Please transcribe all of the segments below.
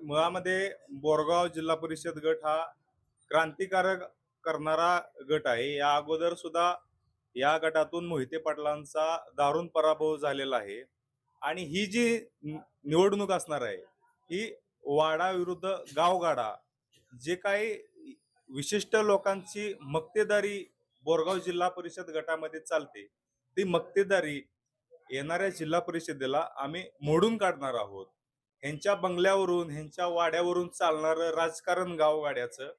मुळामध्ये बोरगाव जिल्हा परिषद गट हा क्रांतिकारक करणारा गट आहे. या अगोदर सुद्धा या गटातून मोहिते पाटलांचा दारुण पराभव झालेला आहे आणि ही जी निवडणूक असणार आहे ही वाडा विरुद्ध गावगाडा जे काही विशिष्ट लोकांची मक्तेदारी बोरगाव जिल्हा परिषद गटामध्ये चालते ती मक्तेदारी येणाऱ्या जिल्हा परिषदेला आम्ही मोडून काढणार आहोत. ह्यांच्या बंगल्यावरून ह्यांच्या वाड्यावरून चालणारं राजकारण गावगाड्याचं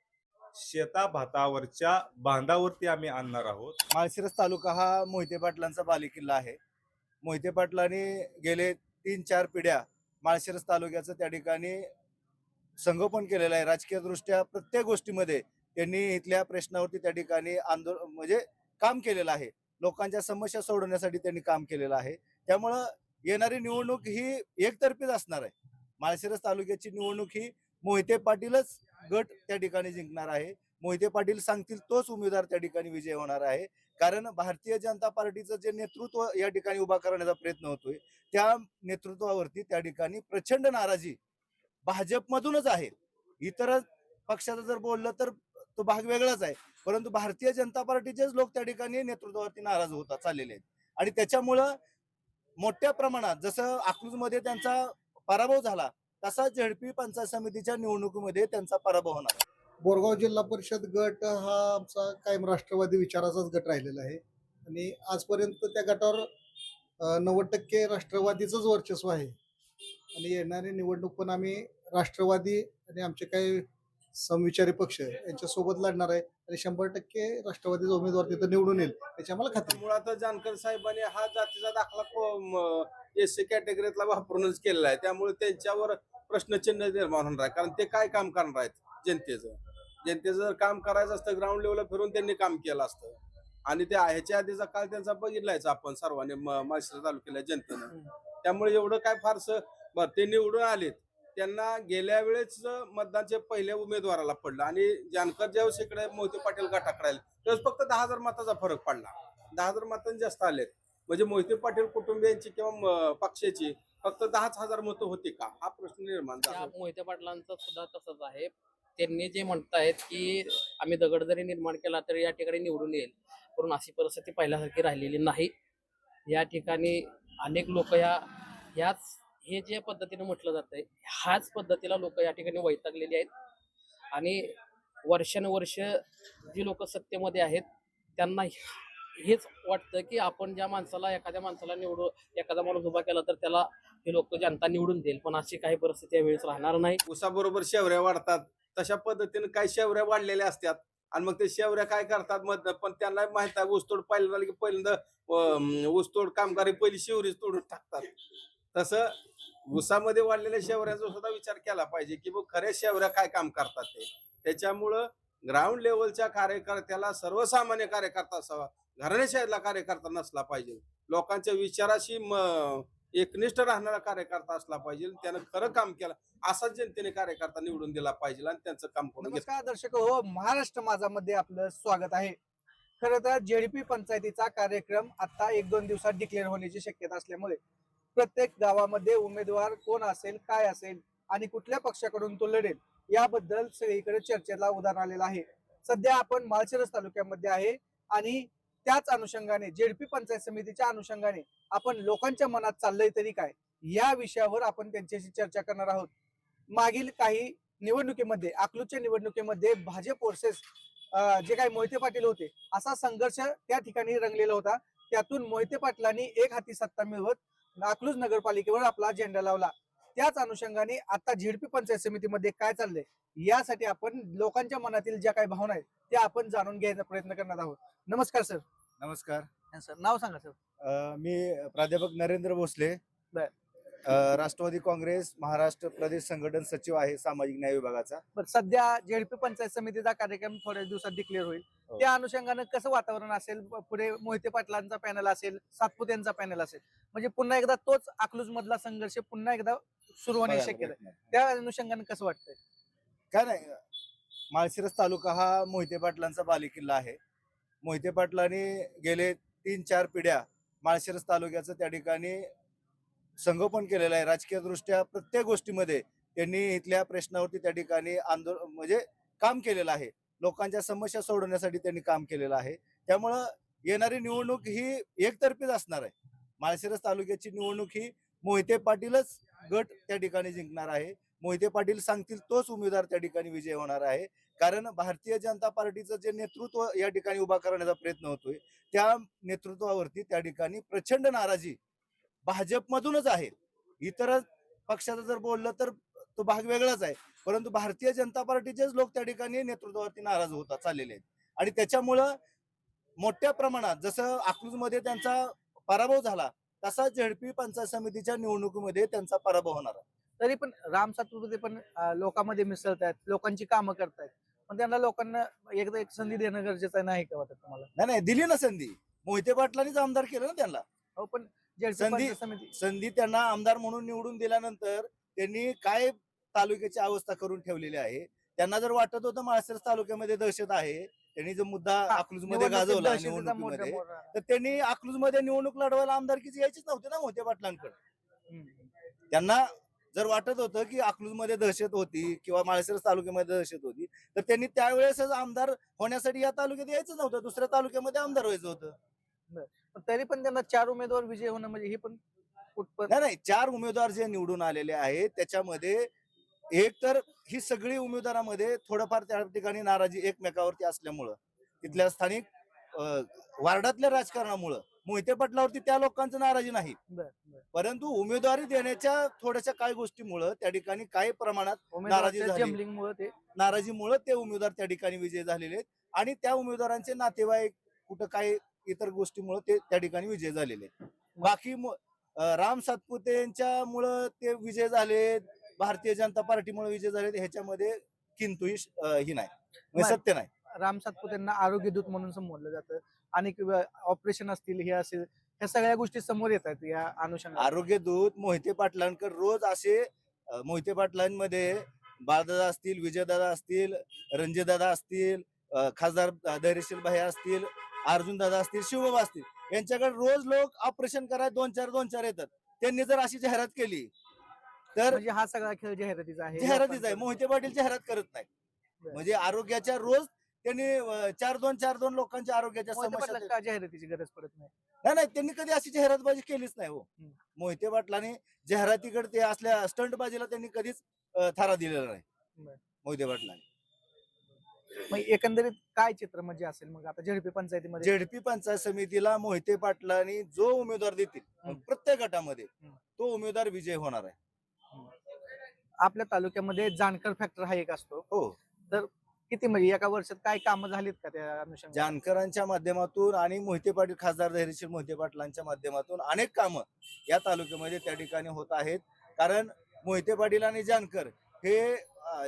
शेताभातावरच्या बांधावरती आम्ही आणणार आहोत. माळशिरस तालुका हा मोहिते पाटलांचा बालेकिल्ला आहे. मोहिते पाटलांनी गेले 3-4 पिढ्या माळशिरस तालुक्याचं त्या ठिकाणी संगोपन केलेलं आहे. राजकीय दृष्ट्या प्रत्येक गोष्टीमध्ये त्यांनी इथल्या प्रश्नावरती त्या ठिकाणी आंदोलन म्हणजे काम केलेलं आहे. लोकांच्या समस्या सोडवण्यासाठी त्यांनी काम केलेलं आहे. त्यामुळं येणारी निवडणूक ही एकतर्फीच असणार आहे. माळशिरस तालुक्याची निवडणूक ही मोहिते पाटीलच गट त्या ठिकाणी जिंकणार आहे. मोहिते पाटील सांगतील तोच उमेदवार त्या ठिकाणी विजय होणार आहे. कारण भारतीय जनता पार्टीचं जे नेतृत्व या ठिकाणी उभा करण्याचा प्रयत्न होतोय त्या नेतृत्वावरती त्या ठिकाणी प्रचंड नाराजी भाजपमधूनच आहे. इतर पक्षाचं जर बोललं तर तो भाग वेगळाच आहे, परंतु भारतीय जनता पार्टीचेच लोक त्या ठिकाणी नेतृत्वावरती नाराज होतात चाललेले आहेत. आणि त्याच्यामुळं मोठ्या प्रमाणात जसं अकलूजमध्ये त्यांचा पराभव झाला तसा झेडपी पंचायत समितीच्या निवडणुकीमध्ये त्यांचा पराभव होणार आहे. बोरगाव जिल्हा परिषद गट हा आमचा कायम राष्ट्रवादी विचाराचाच गट राहिलेला आहे आणि आजपर्यंत त्या गटावर 90% राष्ट्रवादीचंच वर्चस्व आहे आणि येणारी निवडणूक पण आम्ही राष्ट्रवादी आणि आमचे काही समविचारी पक्ष यांच्यासोबत लढणार आहे आणि 100% राष्ट्रवादीचा उमेदवार तिथं निवडून येईल याची आम्हाला खात्री आहे. मुळात जानकर साहेबांनी हा जातीचा दाखला एससी कॅटेगरीतला वापरूनच केलेला आहे. त्यामुळे त्यांच्यावर प्रश्नचिन्ह निर्माण होणार आहे. कारण ते काय काम करणार आहेत जनतेचं जर काम करायचं असतं ग्राउंड लेवलला फिरून त्यांनी काम केलं असतं आणि ते ह्याच्या आधीचा काळ त्यांचा बघितलायच आपण सर्वांनी माळशिरस तालुक्याला जनतेनं. त्यामुळे एवढं काय फारसं ते निवडून आलेत त्यांना गेल्या वेळेस मतदानचे पहिल्या उमेदवाराला पडलं आणि जानकर ज्यावेळेस इकडे मोहिते पाटील गटाकडे आले त्यावेळेस फक्त 10,000 मताचा फरक पडला. 10,000 मतांनी जास्त आलेत. म्हणजे मोहिते पाटील कुटुंबियांची किंवा पक्षाची फक्त 10,000 मतं होती का हा प्रश्न निर्माण झाला. मोहिते पाटलांचं सुद्धा तसंच आहे. त्यांनी जे म्हणतायत की आम्ही दगड जरी निर्माण केला तरी या ठिकाणी निवडून येईल, पण अशी परिस्थिती पहिल्यासारखी राहिलेली नाही. या ठिकाणी अनेक लोक ह्याच हे जे पद्धतीने म्हटलं जातंय ह्याच पद्धतीला लोक या ठिकाणी वैतागलेली आहेत आणि वर्षानुवर्ष जी लोक सत्तेमध्ये आहेत त्यांना हेच वाटतं की आपण ज्या माणसाला एखाद्या माणसाला एखादा माणूस उभा केला तर त्याला हे लोक जनता निवडून देईल, पण अशी काही परिस्थिती यावेळेस राहणार नाही. उसाबरोबर शेवऱ्या वाढतात तशा पद्धतीने काही शेवऱ्या वाढलेल्या असतात आणि मग ते शेवऱ्या काय करतात मध पण त्यांना माहित आहे ऊसतोड पाहिलं झालं की पहिल्यांदा ऊसतोड कामगारी पहिली शेवरीच तोडून टाकतात. तसं ऊसामध्ये वाढलेल्या शेवऱ्याचा सुद्धा विचार केला पाहिजे की बघ खऱ्या शेवऱ्या काय काम करतात ते. त्याच्यामुळं ग्राउंड लेवलच्या कार्यकर्त्याला सर्वसामान्य कार्यकर्ता असावा, घराणेशाहीतला कार्यकर्ता नसला पाहिजे. लोकांच्या विचाराशी एकनिष्ठ राहणारा कार्यकर्ता असला पाहिजे. त्यानं खरं काम केलं असाच जनतेने कार्यकर्ता निवडून दिला पाहिजे आणि त्यांचं काम करून घेतलं. नमस्कार दर्शक हो, महाराष्ट्र माझामध्ये आपलं स्वागत आहे. खरं तर जेडपी पंचायतीचा कार्यक्रम आता 1-2 दिवसात डिक्लेअर होण्याची शक्यता असल्यामुळे प्रत्येक गावामध्ये उमेदवार कोण असेल, काय असेल आणि कुठल्या पक्षाकडून तो लढेल याबद्दल सगळीकडे चर्चेला उधार आलेला आहे. सध्या आपण माळशिरस तालुक्यामध्ये आहे आणि त्याच अनुषंगाने जेडपी पंचायत समितीच्या अनुषंगाने आपण लोकांच्या मनात चाललंय तरी काय या विषयावर आपण त्यांच्याशी चर्चा करणार आहोत. मागील काही निवडणुकीमध्ये अकलूजच्या निवडणुकीमध्ये भाजप वर्सेस जे काही मोहिते पाटील होते असा संघर्ष त्या ठिकाणी रंगलेला होता. त्यातून मोहिते पाटलांनी एक हाती सत्ता मिळवत अकलूज नगरपालिकेवर आपला झेंडा लावला. त्याच अनुषंगाने आता झेडपी पंचायत समितीमध्ये काय चाललंय यासाठी आपण लोकांच्या मनातील ज्या काही भावना आहेत त्या आपण जाणून घ्यायचा प्रयत्न करणार आहोत. नमस्कार सर. नमस्कार सर नाव सांगा सर. मी प्राध्यापक नरेंद्र भोसले, राष्ट्रवादी काँग्रेस महाराष्ट्र प्रदेश संघटन सचिव आहे सामाजिक न्याय विभागाचा. सध्या जेडपी पंचायत समितीचा कार्यक्रम थोड्या दिवसात डिक्लेअर होईल. त्या अनुषंगाने कसं वातावरण असेल, पुढे मोहिते पाटलांचा पॅनल असेल, सातपुतेंचा पॅनल असेल, म्हणजे पुन्हा एकदा तोच अकलूज मधला संघर्ष पुन्हा एकदा सुरू होण्याची शक्यता आहे. त्या अनुषंगाने कसं वाटतंय? काय नाही, माळशिरस तालुका हा मोहिते पाटलांचा बालेकिल्ला आहे. मोहिते पाटलांनी गेले 3-4 पिढ्या माळशिरस तालुक्याचं त्या ठिकाणी संगोपन केलेलं आहे. राजकीय दृष्ट्या प्रत्येक गोष्टीमध्ये त्यांनी इथल्या प्रश्नावरती त्या ठिकाणी आंदोलन म्हणजे काम केलेलं आहे. लोकांच्या समस्या सोडवण्यासाठी त्यांनी काम केलेलं आहे. त्यामुळं येणारी निवडणूक ही एकतर्फीच असणार आहे. माळशिरस तालुक्याची निवडणूक ही मोहिते पाटीलच गट त्या ठिकाणी जिंकणार आहे. मोहिते पाटील सांगतील तोच उमेदवार त्या ठिकाणी विजय होणार आहे. कारण भारतीय जनता पार्टीचं जे नेतृत्व या ठिकाणी उभा करण्याचा प्रयत्न होतोय त्या नेतृत्वावरती त्या ठिकाणी प्रचंड नाराजी भाजपमधूनच आहे. इतर पक्षाचं जर बोललं तर तो भाग वेगळाच आहे, परंतु भारतीय जनता पार्टीचेच लोक त्या ठिकाणी नेतृत्वावरती नाराज होतात चाललेले आहेत. आणि त्याच्यामुळं मोठ्या प्रमाणात जसं अकलूजमध्ये त्यांचा पराभव झाला तसा झेडपी पंचायत समितीच्या निवडणुकीमध्ये त्यांचा पराभव होणार आहे. तरी पण राम सातपुते पण लोकांमध्ये मिसळत आहेत, लोकांची कामं करतायत, पण त्यांना लोकांना एकदा एक संधी देणं गरजेचं आहे, नाही का वाटत तुम्हाला? नाही नाही, दिली ना संधी. मोहिते पाटलांनीच आमदार केलं ना त्यांना. हो, पण झेडपी संधी पंचायत समिती संधी त्यांना आमदार म्हणून निवडून दिल्यानंतर त्यांनी काय तालुक्याची अवस्था करून ठेवलेली आहे. त्यांना जर वाटत होतं माळशिरस तालुक्यामध्ये दहशत आहे, त्यांनी जो मुद्दा अकलूजमध्ये निवडणुकीत गाजवला दहशतीचा निवडणुकीमध्ये, मोठा तर त्यांनी अकलूजमध्ये निवडणूक लढवायला आमदारकीची यायचीच नव्हती ना मोहिते पाटलांकडे. त्यांना जर वाटत होतं की अकलूजमध्ये दहशत होती किंवा माळशिरस तालुक्यामध्ये दहशत होती, तर त्यांनी त्यावेळेसच आमदार होण्यासाठी या तालुक्यात यायचं नव्हतं, दुसऱ्या तालुक्यामध्ये आमदार व्हायचं होतं. पण तरी पण त्यांना 4 उमेदवार विजय होणं म्हणजे हे पण कुठपर्यंत नाही नाही, 4 उमेदवार जे निवडून आलेले आहेत त्याच्यामध्ये एक तर ही सगळी उमेदवारामध्ये थोडंफार त्या ठिकाणी नाराजी एकमेकावरती असल्यामुळं, तिथल्या स्थानिक वार्डातल्या राजकारणामुळं मोहिते पाटलावरती त्या लोकांचं नाराजी नाही, परंतु उमेदवारी देण्याच्या थोड्याशा काही गोष्टीमुळं त्या ठिकाणी काही प्रमाणात नाराजी झाली. जम्बलिंगमुळे ते नाराजीमुळं ते उमेदवार त्या ठिकाणी विजय झालेले आहेत आणि त्या उमेदवारांचे नातेवाईक कुठं काही इतर गोष्टीमुळे ते त्या ठिकाणी विजय झालेले आहेत. बाकी राम सातपुते यांच्यामुळं ते विजय झाले, भारतीय जनता पार्टीमुळे विजय झाले, ह्याच्यामध्ये किंतुही ही नाही, म्हणजे सत्य नाही. राम सातपुतेंना आरोग्य दूत म्हणून संबोधलं जातं आणि ऑपरेशन असतील हे असेल, ह्या सगळ्या गोष्टी समोर येतात या अनुषंगाने. आरोग्य दूत मोहिते पाटलांकर रोज असे मोहिते पाटलांमध्ये बाळदादा असतील, विजयदादा असतील, रणजितदादा असतील, खासदार धैर्यशील भाई असतील, अर्जुन दादा असतील, शिवबाबा असतील, यांच्याकडे रोज लोक ऑपरेशन करायला 2-4 येतात. त्यांनी जर अशी जाहिरात केली तर म्हणजे हा सगळा खेळ जाहिरातीचा आहे. जाहिरातीच आहे. मोहिते पाटील जाहिरात करत नाही. म्हणजे आरोग्याच्या रोज त्यांनी 4-2 लोकांच्या आरोग्याच्या मोहिते समस्या पाटलांना का जाहिरातीची गरज पडत नाही? नाही, त्यांनी कधी अशी जाहिरातबाजी केलीच नाही हो. मोहिते पाटलांनी जाहिरातीकडे ते असल्या स्टंटबाजीला त्यांनी कधीच थारा दिलेला नाही मोहिते पाटलांनी. मग एकंदरीत काय चित्र म्हणजे असेल मग आता झेडपी पंचायतीमध्ये? झेडपी पंचायत समितीला मोहिते पाटलांनी जो उमेदवार देतील प्रत्येक गटामध्ये तो उमेदवार विजय होणार आहे. आपल्या तालुक्यामध्ये जानकर फॅक्टर हा एक असतो. हो, तर किती म्हणजे एका वर्षात काय कामं झालीत का त्या अनुषंगाने? जानकरांच्या माध्यमातून आणि मोहिते पाटील खासदार धैर्यशील मोहिते पाटलांच्या माध्यमातून अनेक कामं या तालुक्यामध्ये त्या ठिकाणी होत आहेत. कारण मोहिते पाटील आणि जानकर हे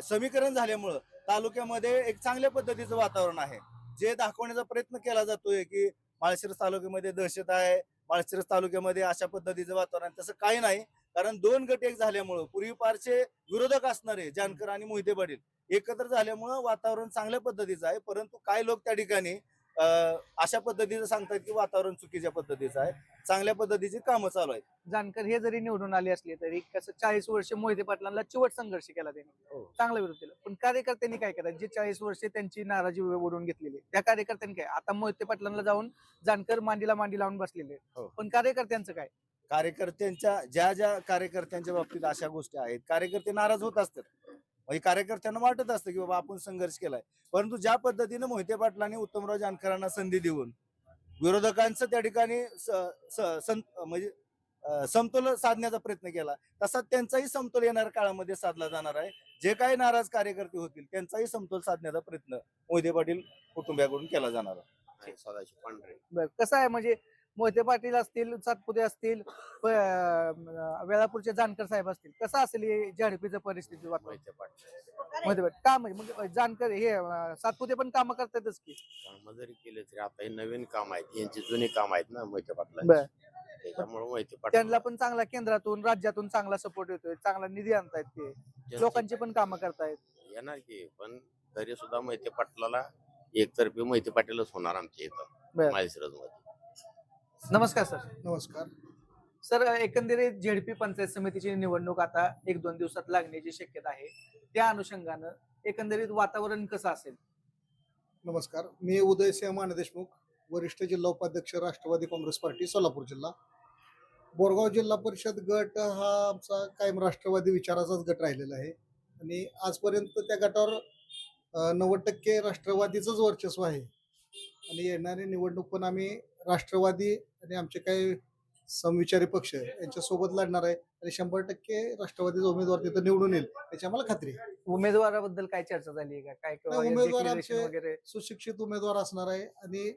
समीकरण झाल्यामुळं तालुक्यामध्ये एक चांगल्या पद्धतीचं वातावरण आहे, जे दाखवण्याचा प्रयत्न केला जातोय की माळशिरस तालुक्यामध्ये दहशत आहे, माळशिरस तालुक्यामध्ये अशा पद्धतीचं वातावरण. तसं काही नाही, कारण 2 गट एक झाल्यामुळं पूर्वीपारचे विरोधक असणारे जानकर आणि मोहिते पाटील एकत्र झाल्यामुळं वातावरण चांगल्या पद्धतीचं आहे. परंतु काही लोक त्या ठिकाणी अशा पद्धतीचं सांगतात की वातावरण चुकीच्या पद्धतीचं आहे. चांगल्या पद्धतीची कामं चालू आहेत. जानकर हे जरी निवडून आले असले तरी कसं 40 वर्ष मोहिते पाटलांना चिवट संघर्ष केला त्यांनी, चांगला विरोध केला. पण कार्यकर्त्यांनी काय केलं? जे 40 वर्षे त्यांची नाराजी ओढून घेतलेली त्या कार्यकर्त्यांनी काय, आता मोहिते पाटलांना जाऊन जानकर मांडीला मांडी लावून बसलेले, पण कार्यकर्त्यांचं काय? कार्यकर्त्यांच्या ज्या कार्यकर्त्यांच्या बाबतीत अशा गोष्टी आहेत, कार्यकर्ते नाराज होत असतात. म्हणजे कार्यकर्त्यांना वाटत असतं की बाबा आपण संघर्ष केलाय, परंतु ज्या पद्धतीने मोहिते पाटलांनी उत्तमराव जानकरांना संधी देऊन विरोधकांचं त्या ठिकाणी म्हणजे समतोल साधण्याचा प्रयत्न केला, तसा त्यांचाही समतोल येणाऱ्या काळामध्ये साधला जाणार आहे. जे काही नाराज कार्यकर्ते होतील त्यांचाही समतोल साधण्याचा प्रयत्न मोहिते पाटील कुटुंबियाकडून केला जाणार आहे. बरं, कसं आहे म्हणजे मोहिते पाटील असतील, सातपुते असतील, वेळापूरचे जानकर साहेब असतील, कसं असेल हे झेडपीचं परिस्थिती? मोहिते पाटील का म्हणजे मग जानकर हे सातपुते पण कामं करतातच की? काम जरी केले तरी आता हे नवीन काम आहेत, यांची जुनी काम आहेत ना मोहिते पाटलांची, बरं. त्याच्यामुळे मोहिते त्यांना पाटील पण चांगला केंद्रातून राज्यातून चांगला सपोर्ट येतोय, चांगला निधी आणतायत, ते लोकांची पण कामं करतायत. येणार की, पण तरी सुद्धा मोहिते पाटलाला एकतर्फी मोहिते पाटीलच होणार आमच्या बरं. इथं माळशिरस मध्ये. नमस्कार सर. नमस्कार. सर, एकंदरीत झेडपी पंचायत समितीची निवडणूक आता 1-2 दिवसात लागण्याची शक्यता आहे. त्या अनुषंगानं एकंदरीत वातावरण कसं असेल? नमस्कार, मी उदयसिंह माने देशमुख, वरिष्ठ जिल्हा उपाध्यक्ष राष्ट्रवादी काँग्रेस पार्टी सोलापूर जिल्हा. बोरगाव जिल्हा परिषद गट हा आमचा कायम राष्ट्रवादी विचाराचाच गट राहिलेला आहे आणि आजपर्यंत त्या गटावर 90% राष्ट्रवादीचंच वर्चस्व आहे आणि येणारी निवडणूक पण आम्ही राष्ट्रवादी आणि आमचे काही समविचारी पक्ष यांच्यासोबत लढणार आहे आणि 100% राष्ट्रवादीचा उमेदवार तिथं निवडून येईल याची आम्हाला खात्री आहे. उमेदवाराबद्दल काय चर्चा झाली आहे का? काय किंवा नाही, उमेदवार declaration आमचे वगैरे? सुशिक्षित उमेदवार असणार आहे आणि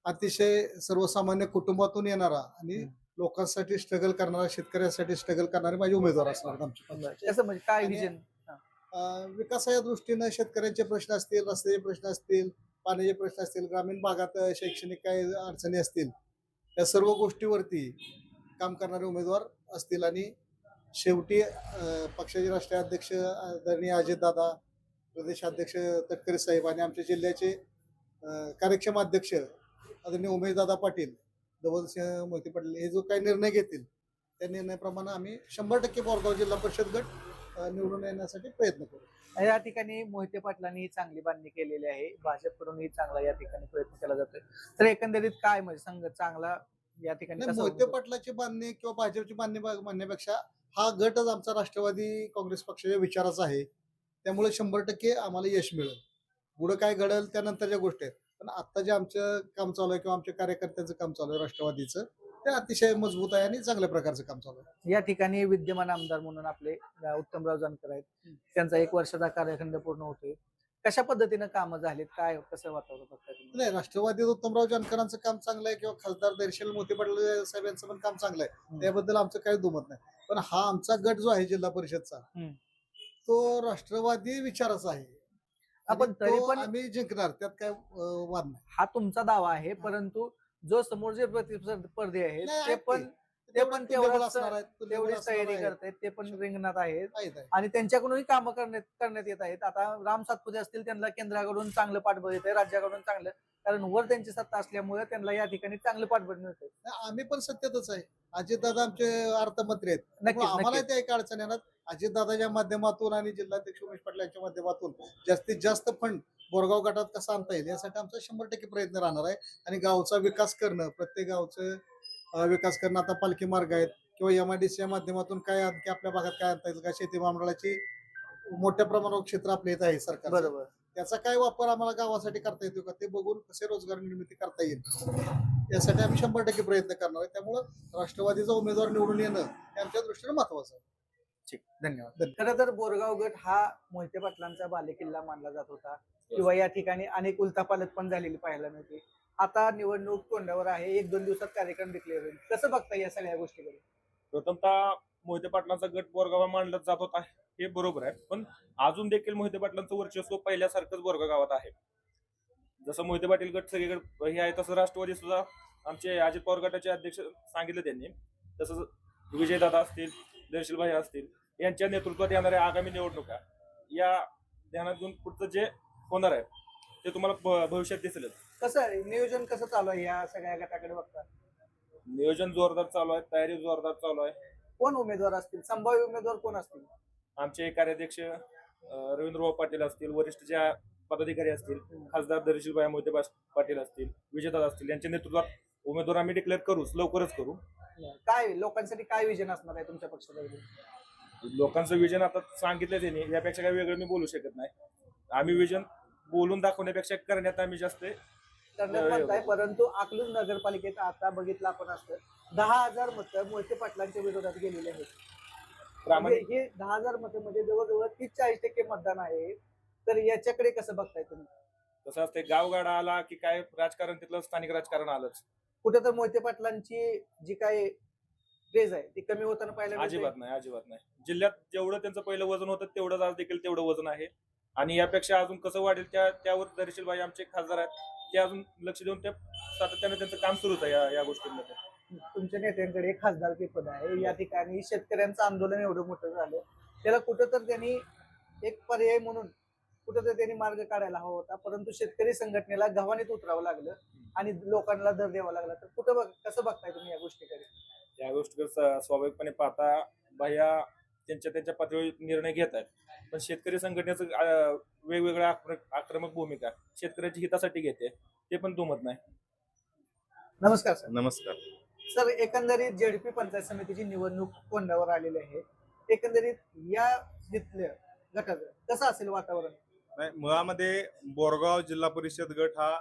अतिशय सर्वसामान्य कुटुंबातून येणारा आणि लोकांसाठी स्ट्रगल करणारा, शेतकऱ्यांसाठी स्ट्रगल करणारे माझे उमेदवार असणार आहेत आमचे पक्षाचे. कसं म्हणजे काय आणि- विजन? विकासाच्या दृष्टीनं शेतकऱ्यांचे प्रश्न असतील, रस्त्याचे प्रश्न असतील, पाण्याचे प्रश्न असतील, ग्रामीण भागात शैक्षणिक काही अडचणी असतील, या सर्व गोष्टीवरती काम करणारे उमेदवार असतील आणि शेवटी पक्षाचे राष्ट्रीय अध्यक्ष आदरणीय अजितदादा, प्रदेशाध्यक्ष तटकरे साहेब आणि आमच्या जिल्ह्याचे कार्यक्षम अध्यक्ष आदरणीय उमेशदादा पाटील, धवलसिंह मोहिते पाटील हे जो काही निर्णय घेतील त्या निर्णयाप्रमाणे आम्ही 100% बोरगाव जिल्हा परिषद गट निवडून येण्यासाठी प्रयत्न करू. या ठिकाणी मोहिते पाटलांनी चांगली बांधणी केलेली आहे. भाजपकडूनही चांगला या ठिकाणी प्रयत्न केला जातोय. तर एकंदरीत काय म्हणजे संघ चांगला या ठिकाणी नाही, कसा मोहिते उभा? पाटलाची बांधणी किंवा भाजपची बांधणी म्हणण्यापेक्षा हा गटच आमचा राष्ट्रवादी काँग्रेस पक्षाच्या विचाराचा आहे, त्यामुळे 100% आम्हाला यश मिळेल. पुढं काय घडेल त्यानंतरच्या गोष्टी आहेत, पण आता जे आमचं काम चालू आहे किंवा आमच्या कार्यकर्त्यांचं काम चालू आहे राष्ट्रवादीचं, ते अतिशय मजबूत आहे आणि चांगल्या प्रकारचं काम चालू आहे. या ठिकाणी विद्यमान आमदार म्हणून आपले उत्तमराव जानकर आहेत. त्यांचा 1 वर्षाचा कार्यखंड पूर्ण होतोय. कशा पद्धतीनं कामं झालीत, काय कसं वातावरण बघताय तुम्ही? नाही, राष्ट्रवादीत उत्तमराव जानकरांचं काम चांगलं आहे किंवा खासदार दर्शल मोहिते पाटील साहेब यांचं पण काम चांगलं आहे, त्याबद्दल आमचं काही दुमत नाही. पण हा आमचा गट जो आहे जिल्हा परिषदचा, तो राष्ट्रवादी विचाराचा आहे. आपण आणि तरी तो पण आम्ही जिंकणार, त्यात काय वाद नाही. हा तुमचा दावा आहे, परंतु जो समोर जे प्रतिस्पर्धी आहेत नाही, ते आहेत पण तेवढं तेवढंच असणार आहेत, तेवढीच तयारी करतायत, ते पण रिंगणात आहेत आहेत. आणि त्यांच्याकडूनही कामं करण्यात येत आहेत. आता राम सातपुते असतील, त्यांना केंद्राकडून चांगलं पाठबळ येत आहे, राज्याकडून चांगलं, कारण वर त्यांची सत्ता असल्यामुळे त्यांना या ठिकाणी चांगलं पाठबळ मिळतंय. नाही, आम्ही पण सत्तेतच आहे. अजितदादा आमचे अर्थमंत्री आहेत, नक्कीच, त्यामुळे आम्हाला नक्कीच. त्या एक अडचण येणार. अजितदादाच्या माध्यमातून आणि जिल्हाध्यक्ष उमेश पाटील यांच्या माध्यमातून जास्तीत जास्त फंड बोरगाव गटात कसा आणता येईल यासाठी आमचा 100% प्रयत्न राहणार आहे आणि गावचा विकास करणं, प्रत्येक गावचं विकास करणं. आता पालखी मार्ग आहेत किंवा MIDCच्या माध्यमातून काय आणखी आपल्या भागात काय आणता येईल का, शेती महामंडळाची मोठ्या प्रमाणावर क्षेत्र आपल्या इथं आहे सरकार, बरोबर. त्याचा काय वापर आम्हाला गावासाठी करता येतो का ते बघून कसे रोजगार निर्मिती करता येईल यासाठी आम्ही 100% प्रयत्न करणार आहे. त्यामुळं राष्ट्रवादीचा उमेदवार निवडून येणं हे आमच्या दृष्टीने महत्वाचं आहे. ठीक, धन्यवाद. खरं तर बोरगाव गट हा मोहिते पाटलांचा बालेकिल्ला मानला जात होता किंवा या ठिकाणी अनेक उलथापालथ पण झालेली पाहायला मिळते. आता निवडणूक तोंडावर आहे, 1-2 दिवसात कार्यक्रम डिक्लेअर होईल. कसं बघता या सगळ्या गोष्टीकडे? प्रथमतः मोहिते पाटलांचा गट बोरगाव मानला जात होता हे बरोबर आहे, पण अजून देखील मोहिते पाटलांचं वर्चस्व पहिल्यासारखंच बोरगाव गावात आहे. जसं मोहिते पाटील गट सगळीकडे हे आहे, तसं राष्ट्रवादी सुद्धा आमचे अजित पवार गटाचे अध्यक्ष सांगितलं त्यांनी, तसंच विजयदादा असतील, दर्शीलभाई असतील, यांच्या नेतृत्वात येणाऱ्या आगामी निवडणुका या ध्यानात घेऊन पुढचं जे होणार आहे ते तुम्हाला भविष्यात दिसेलच. कसं आहे नियोजन, कसं चालू आहे या सगळ्या गटाकडे बघता? नियोजन जोरदार चालू आहे, तयारी जोरदार चालू आहे. कोण उमेदवार असतील, संभाव्य उमेदवार कोण असतील? आमचे कार्याध्यक्ष रवींद्रभाऊ पाटील असतील, वरिष्ठ ज्या पदाधिकारी असतील, खासदार दर्शीलभाई मोहिते पाटील असतील, विजयदादा असतील, यांच्या नेतृत्वात उमेदवार आम्ही डिक्लेअर करूच, लवकरच करू. काय लोकांसाठी काय विजन असणार आहे तुमच्या पक्षाकडे? लोकांचं विजन आता सांगितलं त्यांनी, यापेक्षा काही वेगळं मी बोलू शकत नाही. आम्ही विजन बोलून दाखवण्यापेक्षा करण्यात आम्ही जास्त करण्यात म्हणताय, परंतु अकलूज नगरपालिकेत आता बघितलं आपण असतं 10,000 मतं मोहिते पाटलांच्या विरोधात गेलेली आहेत. म्हणजे हे 10,000 मतं म्हणजे जवळजवळ 30-40% मतदान आहे. तर याच्याकडे कसं बघताय तुम्ही? कसं असते, गावगाडा आला की काय राजकारण, तिथलं स्थानिक राजकारण आलंच. कुठे तर मोहिते पाटलांची जी काय क्रेज आहे ती कमी होताना पाहायला मिळते? अजिबात नाही, अजिबात नाही. जिल्ह्यात जेवढं त्यांचं पहिलं वजन होतं तेवढंच आज देखील तेवढं वजन आहे आणि यापेक्षा अजून कसं वाढेल त्यावर दर्शीलभाई आमचे खासदार आहेत, ते अजून लक्ष देऊन ते सातत्याने त्यांचं काम सुरूच आहे या गोष्टींमध्ये. तुमच्या नेत्यांकडे खासदारकी पद आहे, या ठिकाणी शेतकऱ्यांचं आंदोलन एवढं मोठं झालं, त्याला कुठं तर त्यांनी एक पर्याय म्हणून कुठं तर त्यांनी मार्ग काढायला हवा होता, परंतु शेतकरी संघटनेला गव्हाणीत उतरावं लागलं आणि लोकांना दर द्यावा लागला. तर कसं बघताय तुम्ही या गोष्टीकडे? या गोष्टीकडे स्वाभाविकपणे पाहता बाह्या त्यांच्या पातळीवर निर्णय घेत आहेत. पण शेतकरी संघटनेचं वेगवेगळ्या आक्रमक भूमिका शेतकऱ्याच्या हितासाठी घेते ते पण दुमत नाही. नमस्कार सर. नमस्कार. सर, एकंदरीत जेडपी पंचायत समितीची निवडणूक तोंडावर आलेली आहे. एकंदरीत या जिथल्या गटाचं कसं असेल वातावरण? नाही, मुळामध्ये बोरगाव जिल्हा परिषद गट हा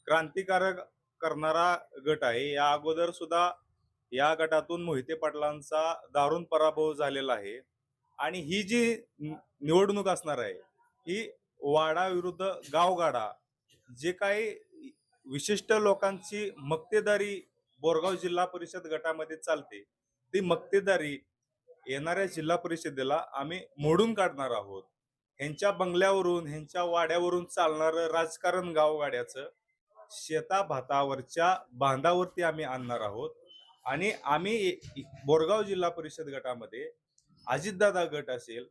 क्रांतिकारक करणारा गट आहे. या अगोदर सुद्धा या गटातून मोहिते पाटलांचा दारुण पराभव झालेला आहे. आणि ही जी निवडणूक असणार आहे ही वाडा विरुद्ध गावगाडा, जे काही विशिष्ट लोकांची मक्तेदारी बोरगाव जिल्हा परिषद गटामध्ये चालते, ती मक्तेदारी येणाऱ्या जिल्हा परिषदेला आम्ही मोडून काढणार आहोत. ह्यांच्या बंगल्यावरून, ह्यांच्या वाड्यावरून चालणारं राजकारण गावगाड्याचं शेताभातावरच्या बांधावरती आम्ही आणणार आहोत. आणि आम्ही बोरगाव जिल्हा परिषद गटामध्ये अजितदादा गट असेल,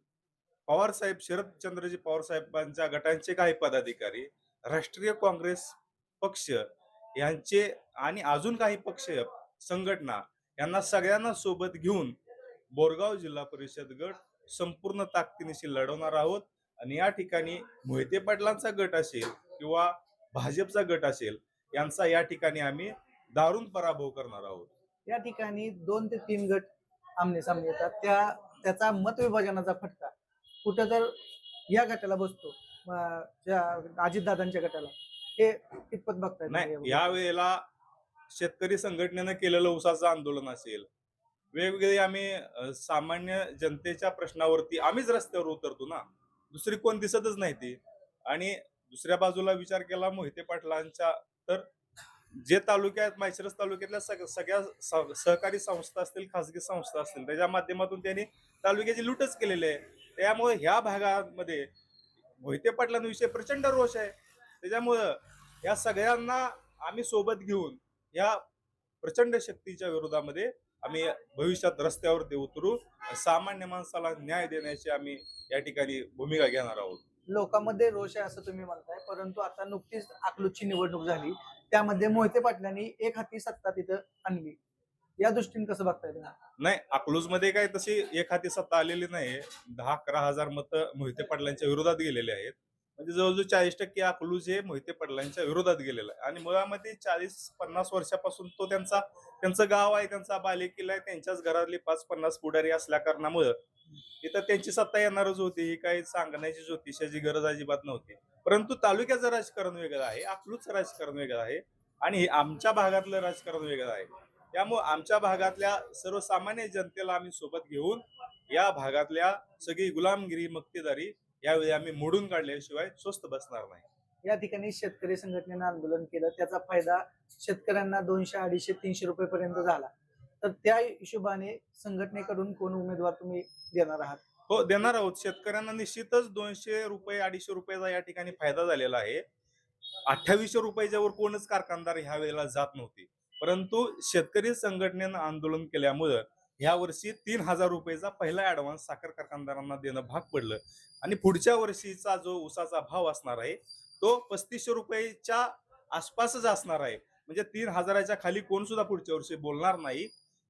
पवारसाहेब शरदचंद्रजी पवार साहेबांच्या गटांचे काही पदाधिकारी, राष्ट्रीय काँग्रेस पक्ष यांचे आणि अजून काही पक्ष संघटना यांना सगळ्यांना सोबत घेऊन बोरगाव जिल्हा परिषद गट संपूर्ण ताकदीनिशी लढवणार आहोत. आणि या ठिकाणी मोहिते पाटलांचा गट असेल किंवा भाजपचा गट असेल यांचा या ठिकाणी आम्ही दारुण पराभव करणार आहोत. या ठिकाणी 2 ते 3 गट आमने सामने येतात. त्याचा मतविभाजनाचा फटका कुठं तर या गटाला बसतो, ज्या अजितदादांच्या गटाला. हे कितपत बघताय? नाही, या वेळेला शेतकरी संघटनेनं केलेलं उसाचं आंदोलन असेल, वेगवेगळे आम्ही सामान्य जनतेच्या प्रश्नावरती आम्हीच रस्त्यावर उतरतो ना, दुसरी कोण दिसतच नाही ती. आणि दुसऱ्या बाजूला विचार केला मोहिते पाटलांच्या, तर जे तालुक्यात माळशिरस तालुक्यातल्या सगळ्या सहकारी संस्था असतील, खासगी संस्था असतील, त्याच्या माध्यमातून त्यांनी तालुक्याची लूटच केलेली आहे. त्यामुळे ह्या भागामध्ये मोहिते पाटलांविषयी प्रचंड रोष आहे. त्याच्यामुळं या सगळ्यांना आम्ही सोबत घेऊन या प्रचंड शक्तीच्या विरोधामध्ये आम्ही भविष्यात रस्त्यावरती उतरू, सामान्य माणसाला न्याय देण्याची आम्ही या ठिकाणी भूमिका घेणार आहोत. लोकांमध्ये रोष आहे असं तुम्ही म्हणताय, परंतु आता नुकतीच अकलूजची निवडणूक झाली, त्यामध्ये मोहिते पाटलांनी एक हाती सत्ता तिथं आणली. या दृष्टीने कसं बघताय तुम्ही? नाही, अकलूज मध्ये काय तशी एक हाती सत्ता आलेली नाही. 10-11 हजार मतं मोहिते पाटलांच्या विरोधात गेलेले आहेत. म्हणजे जवळजवळ 40% अकलूज हे मोहिते पाटलांच्या विरोधात गेलेलं आहे. आणि मुळामध्ये 40-50 वर्षापासून तो त्यांचं गाव आहे, त्यांचा बालेकिल्ला आहे. त्यांच्याच घरातली 5-50 पुढारी असल्या कारणामुळं इथं त्यांची सत्ता येणारच होती. ही काही सांगण्याची ज्योतिषाची गरज अजिबात नव्हती. परंतु तालुक्याचं राजकारण वेगळं आहे, अकलूजचं राजकारण वेगळं आहे आणि आमच्या भागातलं राजकारण वेगळं आहे. त्यामुळे आमच्या भागातल्या सर्वसामान्य जनतेला आम्ही सोबत घेऊन या भागातल्या सगळी गुलामगिरी, मक्तेदारी यावेळी आम्ही मोडून काढल्याशिवाय स्वस्त बसणार नाही. या ठिकाणी शेतकरी संघटनेनं आंदोलन केलं, त्याचा फायदा शेतकऱ्यांना 200, 250, 300 रुपये पर्यंत झाला. तर त्या हिशोबाने संघटनेकडून कोण उमेदवार तुम्ही देणार आहात? हो, देणार आहोत. शेतकऱ्यांना निश्चितच 200 रुपये, 250 रुपयाचा या ठिकाणी फायदा झालेला आहे. 2800 रुपयाच्या वर कोणच कारखानदार ह्या वेळेला जात नव्हते. परंतु शेतकरी संघटनेनं आंदोलन केल्यामुळं ह्या वर्षी 3000 रुपयाचा पहिला ऍडव्हान्स साखर कारखानदारांना देणं भाग पडलं. आणि पुढच्या वर्षीचा जो ऊसाचा भाव असणार आहे तो 3500 रुपयाच्या आसपासच असणार आहे. म्हणजे 3000च्या खाली कोण सुद्धा पुढच्या वर्षी बोलणार नाही.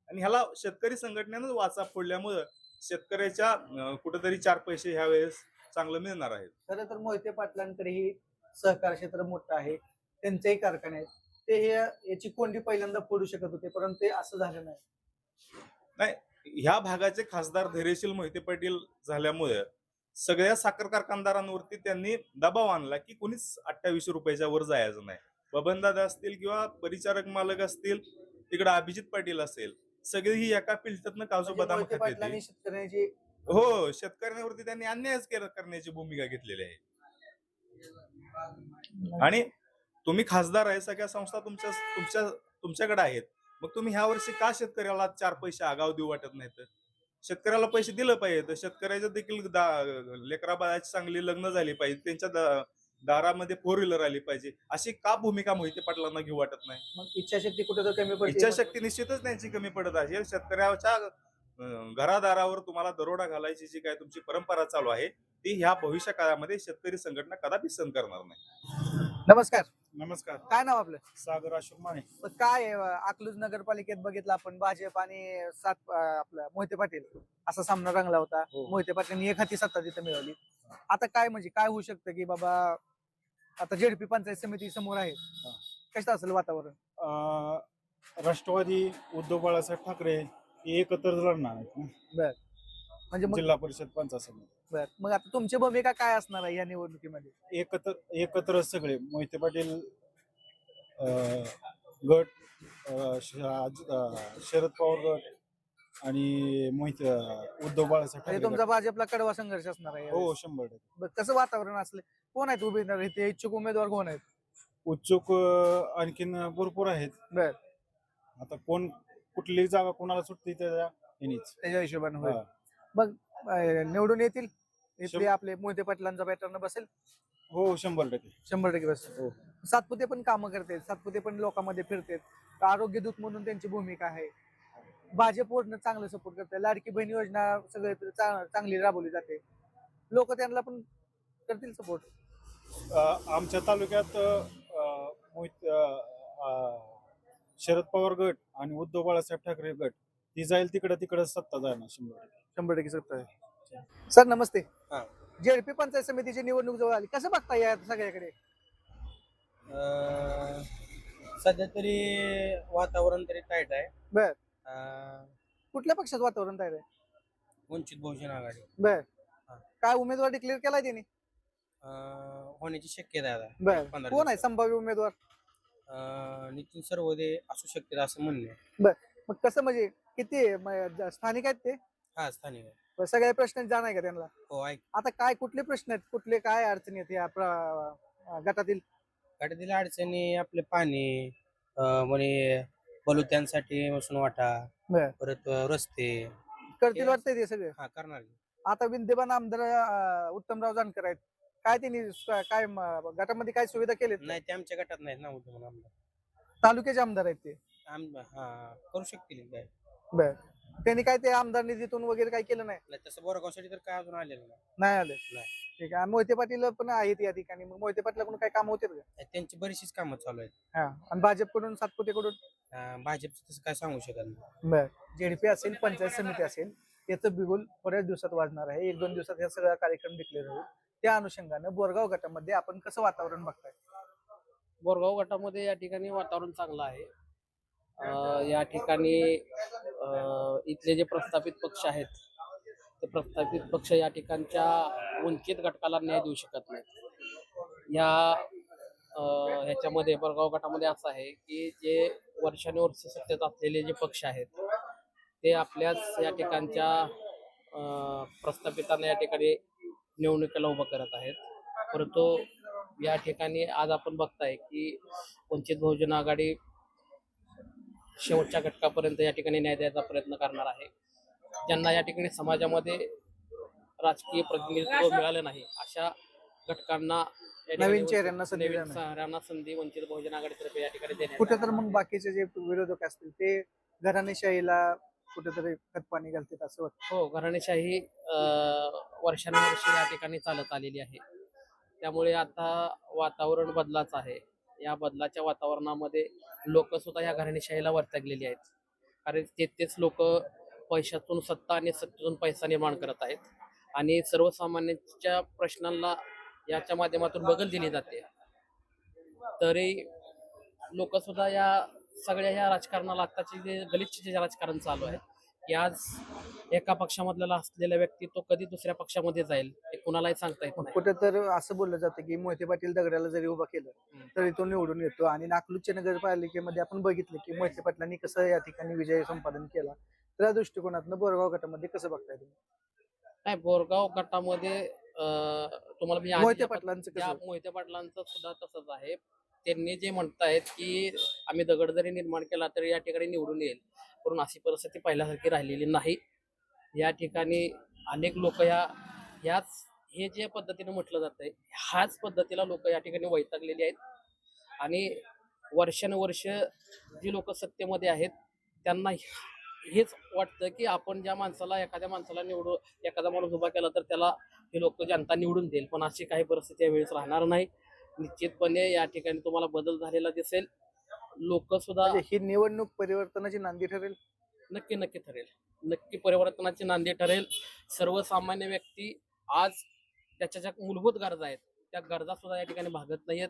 आणि ह्याला शेतकरी संघटनेनं वाचा फोडल्यामुळं शेतकऱ्याच्या कुठेतरी 4 पैसे ह्या वेळेस चांगलं मिळणार आहेत. खरं तर मोहिते पाटलांकडेही सहकार क्षेत्र मोठं आहे, त्यांचेही कारखाने आहेत. ते याची कोंडी पहिल्यांदा फोडू शकत होते, परंतु ते असं झालं नाही. नाही, ह्या भागाचे खासदार धैर्यशील मोहिते पाटील झाल्यामुळे सगळ्या साखर कारखानदारांवरती त्यांनी दबाव आणला की कोणीच 2800 रुपयाच्या वर जायचं नाही. बबनदादा असतील किंवा परिचारक मालक असतील, तिकडे अभिजित पाटील असेल, सगळी ही एका पिलटतनं काजू म्हणजे बदाम मोहिते खाते पाटलांनी ते. शेतकऱ्याची हो, शेतकऱ्यांवरती त्यांनी अन्यायच करण्याची भूमिका घेतलेली आहे. आणि तुम्ही खासदार आहे, सगळ्या संस्था तुमच्याकडे आहेत, मग तुम्ही ह्या वर्षी का शेतकऱ्याला 4 पैसे आगाव देऊ वाटत नाहीत? शेतकऱ्याला पैसे दिलं पाहिजे. तर शेतकऱ्याचं देखील लेकरा बाळाची चांगली लग्न झाली पाहिजे, त्यांच्या दारामध्ये 4 व्हीलर आली पाहिजे. अशी का भूमिका मोहिते पाटलांना घेऊ वाटत नाही? मग इच्छाशक्ती कुठे तर कमी पडते. इच्छाशक्ती निश्चितच त्यांची कमी पडत आहे. शेतकऱ्याच्या घरादारावर तुम्हाला दरोडा घालायची जी काय तुमची परंपरा चालू आहे ती ह्या भविष्य काळामध्ये शेतकरी संघटना कदापि सहन करणार नाही. नमस्कार. नमस्कार. काय नाव आपलं? सागर अशोक माने. पण काय आहे, अकलूज नगरपालिकेत बघितलं आपण भाजप आणि आपलं मोहिते पाटील असा सामना रंगला होता. हो. मोहिते पाटलांनी एक हाती सत्ता तिथं मिळवली. आता काय म्हणजे काय होऊ शकतं की बाबा आता जेडपी पंचायत समिती समोर आहे, कसं असेल वातावरण? राष्ट्रवादी उद्धव बाळासाहेब ठाकरे हे एकत्र लढणार आहेत ना, म्हणजे मग जिल्हा परिषद पंचायत समिती. मग आता तुमची भूमिका काय असणार आहे या निवडणुकीमध्ये? एकत्र सगळे मोहिते पाटील गट, शरद पवार गट आणि उद्धव बाळासाहेब म्हणजे ठाकरे तुमचा गट. भाजपला कडवा संघर्ष असणार आहे हो, यावेळेस. 100%. बरं, कसं वातावरण असले कोण आहेत उमेदवार इथे इच्छुक उमेदवार कोण आहेत? उत्सुक आणखीन भरपूर आहेत. बर, आता कुठली जागा कोणाला सुटते यांनीच. त्याच्या हिशोबाने होईल. हा. मग निवडून येतील इथले शंभर- आपले मोहिते पाटलांचा पॅटर्न बसेल? हो, 100%. 100% बसेल. हो. सातपुते पण कामं करतात, सातपुते पण लोकांमध्ये फिरतात, आरोग्य दूत म्हणून त्यांची भूमिका आहे. भाजपवरनं चांगलं सपोर्ट करतात, लाडकी बहीण योजना सगळे चांगली राबवली जाते, लोक त्यांना पण करतील सपोर्ट. आमच्या तालुक्यात शरद पवार गट आणि उद्धव बाळासाहेब ठाकरे गट ती जाईल तिकडे सत्ता जाणार 100%. 100% सत्ता आहे. सर नमस्ते. हा. जेडपी पंचायत समितीची निवडणूक जवळ आली, कसं बघता या सगळ्याकडे? सध्या तरी वातावरण तरी टाईट आहे. बर. अं, कुठल्या पक्षात वातावरण तयार आहे? वंचित बहुजन आघाडी बर. हा. काय उमेदवार डिक्लेअर केलाय त्यांनी? होण्याची शक्यता आहे आता. बर. 15 कोण आहे दिवसात. संभाव्य उमेदवार? नितीन सरवदे असू शकते असं म्हणणे. मग कसं म्हणजे किती आहे? स्थानिक आहेत ते? हा, स्थानिक आहे. बरं, सगळे प्रश्न जाण आहे का त्यांना? हो, ऐक. आता काय कुठले प्रश्न आहेत, कुठले काय अडचणी आहेत या गटातील? गाडीतील अडचणी आपले पाणी, म्हणे बलुत्यांसाठी मसून वाटा, बर. परत रस्ते. करतील हे- वाटतंय ते सगळे? हा, करणार की. आता विद्यमान आमदार उत्तमराव जानकर आहेत, काय त्यांनी काय गटामध्ये काय सुविधा केलीत? नाही, ते आमच्या गटात नाहीत ना उद्योग आमदार. तालुक्याचे आमदार आहेत ते. हा, करू शकतील काय. बर. त्यांनी काय ते आमदार निधीतून वगैरे काय केलं नाही? नाही, तसं बोरगावसाठी तर काय अजून आलेलं नाही. नाही आले. नाही. ठीक आहे. मोहिते पाटील पण आहेत या ठिकाणी, मग मोहिते पाटलाकडून काय काम होते का? त्यांची बरीचशीच कामं चालू आहेत. हा. आणि भाजपकडून सातपुतेकडून? भाजपचं तसं काय सांगू शकत नाही. बर. जेडपी असेल, पंचायत समिती असेल, याचं बिगुल बऱ्याच दिवसात वाजणार आहे. 1-2 दिवसात हा सगळा कार्यक्रम डिक्लेअर होईल. त्या अनुषंगानं बोरगाव गटामध्ये आपण कसं वातावरण बघताय? बोरगाव गटामध्ये या ठिकाणी वातावरण चांगलं आहे. या ठिकाणी इथले जे प्रस्थापित पक्ष आहेत ते प्रस्थापित पक्ष या ठिकाणच्या वंचित घटकाला न्याय देऊ शकत नाहीत. ह्याच्यामध्ये बोरगाव गटामध्ये असं आहे की जे वर्षानुवर्ष सत्तेत असलेले जे पक्ष आहेत ते आपल्याच या ठिकाणच्या प्रस्थापितांना या ठिकाणी निवडणुकीला उभं करत आहेत. परंतु या ठिकाणी आज आपण बघताय की वंचित बहुजन आघाडी शेवटच्या घटकापर्यंत या ठिकाणी न्याय द्यायचा प्रयत्न करणार आहे. ज्यांना या ठिकाणी समाजामध्ये राजकीय प्रतिनिधित्व मिळालं नाही अशा घटकांना या ठिकाणी नवीन चेहऱ्यांना संधी नवीन देणार. चेहऱ्यांना संधी वंचित बहुजन आघाडीतर्फे या ठिकाणी देण्यात कुठे येणार तर मग बाकीचे जे विरोधक असतील ते घराणेशाहीला कुठेतरी खतपाणी घालतात असं वाटतं. हो, घराणेशाही वर्षानुवर्षे या ठिकाणी चालत आलेली आहे. त्यामुळे आता वातावरण बदलाच आहे. या बदलाच्या वातावरणामध्ये लोक सुद्धा या घराणेशाहीला वैतागलेली आहेत. कारण तेच लोक पैशातून सत्ता आणि सत्तेतून पैसा निर्माण करत आहेत आणि सर्वसामान्यांच्या प्रश्नांना याच्या माध्यमातून बगल दिली जाते. तरी लोक सुद्धा या सगळ्या ह्या राजकारणाला आत्ताचे जे गलिच्छ जे राजकारण चालू आहे की आज एका पक्षामधला असलेला व्यक्ती तो कधी दुसऱ्या पक्षामध्ये जाईल हे कुणालाही सांगता येत नाही. कुठे तर असं बोललं जातं की मोहिते पाटील दगडाला जरी उभा केलं तरी तो निवडून येतो. आणि नाकलूजच्या नगरपालिकेमध्ये आपण बघितलं की मोहिते पाटलांनी कसं या ठिकाणी विजय संपादन केला. त्या दृष्टिकोनातून बोरगाव गटामध्ये कसं बघताय तुम्ही? नाही, बोरगाव गटामध्ये तुम्हाला मी आधी मोहिते ज्या पाटलांचं त्या कसं? मोहिते पाटलांचं सुद्धा तसंच आहे. त्यांनी जे म्हणतायत की आम्ही दगड जरी निर्माण केला तरी या ठिकाणी निवडून येईल, पण अशी परिस्थिती पहिल्यासारखी राहिलेली नाही. या ठिकाणी अनेक लोक हे जे पद्धतीने म्हटलं जातंय ह्याच पद्धतीला लोक या ठिकाणी वैतागलेली आहेत. आणि वर्षानुवर्ष जी लोक सत्तेमध्ये आहेत त्यांना हेच वाटतं की आपण एखाद्या माणसाला एखादा माणूस उभा केला तर त्याला हे लोक जनता निवडून देईल, पण अशी काही परिस्थिती यावेळेस राहणार नाही. निश्चितपणे या ठिकाणी तुम्हाला बदल झालेला दिसेल. लोक सुद्धा म्हणजे ही निवडणूक परिवर्तनाची नांदी ठरेल. नक्की नक्की ठरेल. नक्की परिवर्तनाची नांदी ठरेल. सर्वसामान्य व्यक्ती आज त्याच्या ज्या मूलभूत गरजा आहेत त्या गरजा सुद्धा या ठिकाणी भागत नाहीयेत.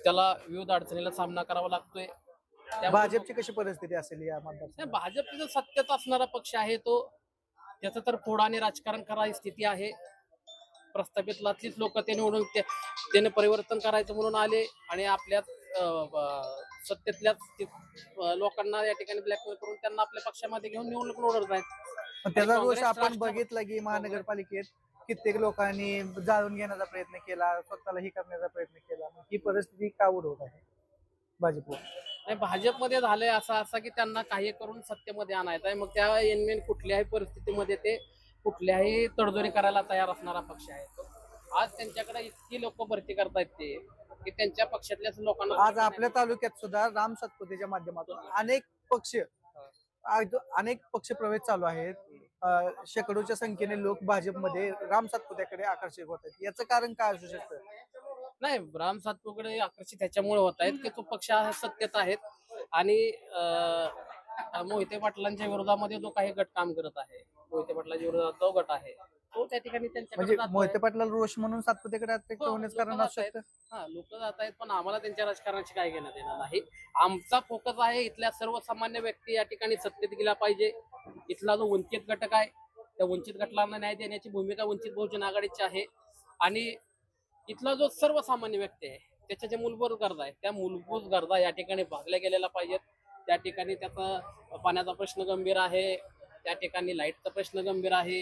त्याला विविध अडचणीला सामना करावा लागतोय. त्यामुळे भाजपची कशी परिस्थिती असेल या नाही, मतदारसंघात? भाजपचा जो सत्तेत असणारा पक्ष आहे तो त्याचं तर फोडाने राजकारण करायची स्थिती आहे. प्रस्थापितलातलीच लोक ते निवडून त्याने परिवर्तन करायचं म्हणून आले आणि आपल्या सत्तेतल्याच लोकांना या ठिकाणी ब्लॅकमेल करून त्यांना आपल्या पक्षामध्ये घेऊन निवडणूक लढवत आहेत. पण त्याचा आणि रोष काँग्रेस आपण राष्ट्रवादी- बघितला की महानगरपालिकेत कित्येक लोकांनी जाळून घेण्याचा प्रयत्न केला, स्वतःला ही करण्याचा प्रयत्न केला. मग ही परिस्थिती का उद्भवत आहे भाजपवर? नाही, भाजपमध्ये झालंय असं की त्यांना काही करून सत्तेमध्ये आणायचं आहे. मग त्या एनमेन कुठल्याही परिस्थितीमध्ये ते कुठल्याही तडजोडी करायला तयार असणारा पक्ष आहे तो. आज त्यांच्याकडे इतकी लोक भरती करतायत ते की त्यांच्या पक्षातल्याच लोकांना आज आपल्या तालुक्यात सुद्धा राम सातपुतेच्या माध्यमातून अनेक पक्ष प्रवेश चालू आहेत. शेकडोच्या संख्येने लोक भाजपमध्ये राम सातपुत्याकडे आकर्षित होत आहेत. याचं कारण काय असू शकतं? नाही, राम सातपुतेकडे आकर्षित ह्याच्यामुळे होत आहेत की तो पक्ष हा सत्तेत आहेत आणि मोहिते पाटलांच्या विरोधामध्ये जो काही गट काम करत आहे, मोहिते पाटलांच्या विरोधात जो गट आहे तो त्या ठिकाणी त्यांच्याकडे म्हणजे जातोय. मोहिते पाटलाला रोष म्हणून सातपुतेकडे अट्रॅक्ट हो, होण्याचं लोकं कारण असू जात आहेत. शकतं. लोक जात आहेत पण आम्हाला त्यांच्या राजकारणाची काय घेणं देणं नाही. आमचा फोकस आहे इथल्या सर्वसामान्य व्यक्ती या ठिकाणी सत्तेत गेला पाहिजे. इथला जो वंचित घटक आहे त्या वंचित घटकांना न्याय देण्याची भूमिका वंचित बहुजन आघाडीची आहे आणि इथला जो सर्वसामान्य व्यक्ती आहे त्याच्या ज्या मूलभूत गरजा आहेत त्या मूलभूत गरजा या ठिकाणी भागल्या गेलेल्या पाहिजेत. त्या ठिकाणी त्याचा पाण्याचा प्रश्न गंभीर आहे, त्या ठिकाणी लाईटचा प्रश्न गंभीर आहे.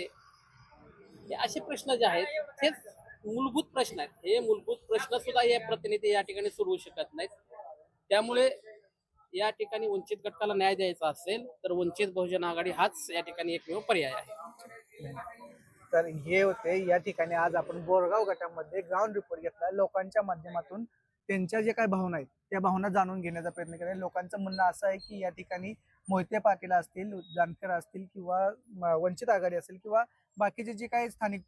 हे असे प्रश्न जे आहेत तेच मूलभूत प्रश्न आहेत. हे मूलभूत प्रश्न सुद्धा हे प्रतिनिधी या ठिकाणी सोडवू शकत नाहीत. त्यामुळे या ठिकाणी वंचित घटकाला न्याय द्यायचा असेल तर वंचित बहुजन आघाडी हाच या ठिकाणी एकमेव पर्याय आहे. तर हे होते या ठिकाणी आज आपण बोरगाव गटामध्ये ग्राउंड रिपोर्ट घेतला. लोकांच्या माध्यमातून त्यांच्या जे काही भावना आहेत त्या भावना जाणून घेण्याचा प्रयत्न केला. लोकांचं म्हणणं असं आहे की या ठिकाणी मोहिते पाटील असतील, जानकर असतील किंवा वंचित आघाडी असेल किंवा बाकीचे जे काही स्थानिक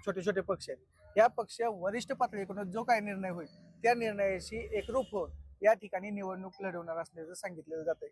छोटे छोटे पक्ष आहेत या पक्ष वरिष्ठ पातळीकडून जो काही निर्णय होईल त्या निर्णयाशी एकरूप होऊन या ठिकाणी निवडणूक लढवणार असल्याचं सांगितलेलं जातंय.